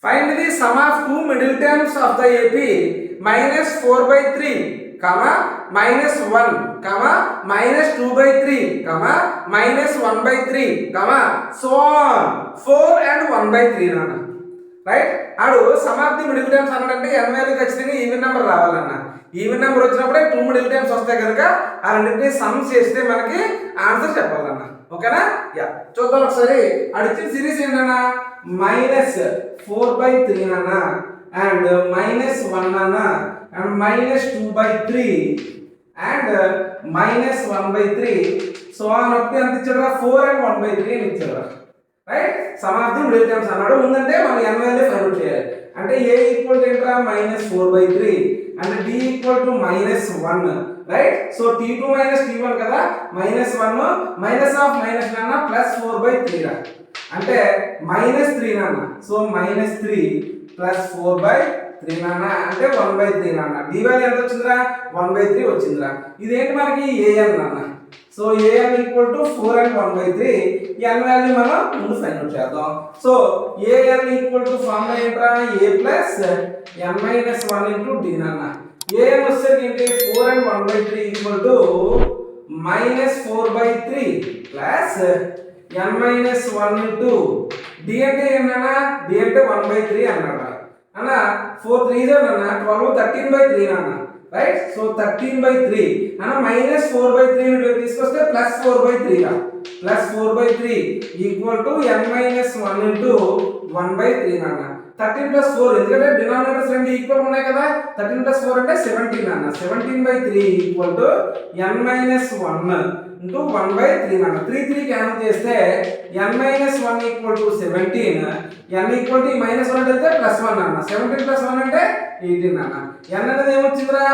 Find the sum of two middle terms of the AP minus 4 by 3, comma, minus 1, comma, minus 2 by 3, comma, minus 1 by 3, comma, so on. 4 and 1 by 3 నాన్న. Right ఆడు some of the middle terms అన్నాడంటే ఎన్ value ఖచ్చితంగా even number రావాలన్న. Even number వచ్చినప్పుడే two middle terms వస్తాయి కనుక ఆ రెండింటిని సమ్ చేస్తే మనకి ఆన్సర్ చెప్పాలన్న. ఓకేనా? యా చూద్దాం ఒకసారి. అడిచిన సిరీస్ ఏంటన్నా మైనస్ 4 by 3 నాన్న అండ్ మైనస్ 1 నాన్న and minus 2 by 3 and minus 1 by 3 so అని ఒకటి ఎంత ఇచ్చాడు 4 and 1 by 3 అని ఇచ్చాడు. Write some of the middle terms అన్నాడు. ముందంటే మనం n వాల్యూ ఫైండ్ అవుట్ చేయాలి. అంటే a ఈక్వల్ టు ఏంట్రా minus 4 by 3 and d equal to minus 1. Right so t2 minus t1 కదా మైనస్ 1 మైనస్ ఆఫ్ మైనస్ నాన్న ప్లస్ 4 by 3 రా అంటే మైనస్ 3 నాన్న. సో మైనస్ 3 ప్లస్ 4 by 3 నాన్న అంటే 1 by 3 నాన్న. d వాల్యూ ఎంత వచ్చిందిరా 1 by 3 వచ్చిందిరా. ఇదేంటి మనకి an నాన్న. So an equal to 4 and 1 by 3 n value మనం ముందు ఫైండ్ అవుట్ చేద్దాం. So an equal to formula ఏంట్రా a plus n minus 1 into d నాన్న. an వచ్చేసరికి ఏంటి 4 and 1 by 3 equal to minus 4 by 3 plus n minus 1 into d అంటే ఏంటన్నా d అంటే 1 by 3 అన్నాడు అన్న. 4 3 అన్న 12 13 by 3 అన్న. రైట్ సో 13 by 3 అన్న మైనస్ 4 by 3 ని తీసుకొస్తే ప్లస్ 4 by 3 రా plus 4 by 3 equal to n minus 1 into 1 by 3 అన్న. 13 ప్లస్ 4 ఎందుకంటే డినామినేటర్స్ రెండు ఈక్వల్ ఉన్నాయి కదా 13 ప్లస్ 4 అంటే 17 అన్న. 17 by 3 equal to n minus 1 into 1 by 3 అన్న. 3 3 క్యాన్సిల్ చేస్తే n minus 1 equal to 17 n equal to minus 1 అంటే ప్లస్ 1 అన్న. 17 ప్లస్ 1 అంటే 18 అన్న. n అనేది ఏమొచ్చిందిరా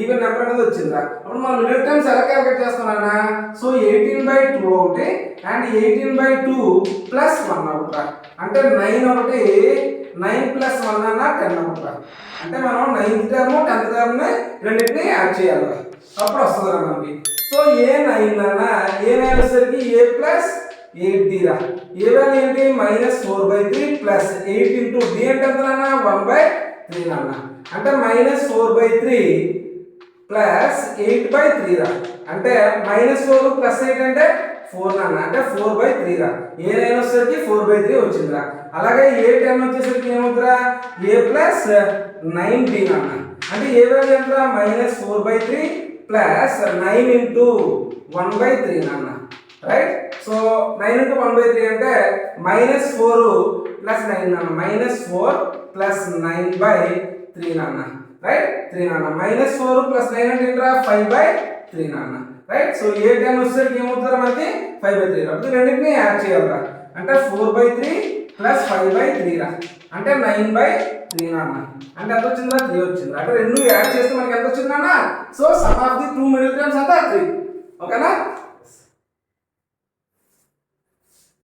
ఈవెన్ నెంబర్ అనేది వచ్చిందిరా. అప్పుడు మనం మిడిల్ టర్మ్స్ ఎలా క్యాలిక్యులేట్ చేస్తామన్నా సో 18 by 2 ఒకటి అండ్ 18 by 2 ప్లస్ 1 ఒకటి అంటే 9 ఒకటి 9 ప్లస్ 1 అన్న 10 ఒకటి అంటే మనం 9th టర్మ్ 10th టర్మ్ రెండింటిని యాడ్ చేయాలి. అప్పుడు వస్తుందిరా మనకి. సో a9 అన్న a9 వచ్చేసరికి a ప్లస్ 8d రా. a వాల్యూ ఏంటి minus 4 by 3 plus 8 into d అంటే ఎంత అన్న 1 by 3 అన్న. అంటే మైనస్ 4 by 3 ప్లస్ 8 by 3 రా అంటే మైనస్ 4 ప్లస్ 8 అంటే 4 అన్న. అంటే 4 by 3 రా. a9 వచ్చేసరికి 4 by 3 వచ్చిందిరా. అలాగే a10 వచ్చేసరికి ఏమవుతుందిరా a ప్లస్ 9d అన్న. అంటే a వాల్యూ ఎంత minus 4 by 3 plus 9 into 1 by 3 అన్న. రైట్ సో 9 ఇంటూ 1 by 3 అంటే మైనస్ 4 ప్లస్ 9 అన్న. మైనస్ 4 ప్లస్ 9 by 3 నాన్న. రైట్ 3 నాన్న. మైనస్ 4 ప్లస్ 9 అంటే ఏంట్రా 5 by 3 నాన్న. రైట్ సో a10 వచ్చేసరికి ఏమవుతుందా మనకి 5 by 3 అప్పుడు రెండింటిని యాడ్ చేయాలిరా. అంటే 4 by 3 ప్లస్ 5 by 3 రా అంటే 9 by 3 నాన్న. అంటే ఎంత వచ్చిందా 3 వచ్చింది. అంటే రెండు యాడ్ చేస్తే మనకి ఎంత వచ్చిందన్న so some of the two middle terms అంటే 3. ఓకేనా?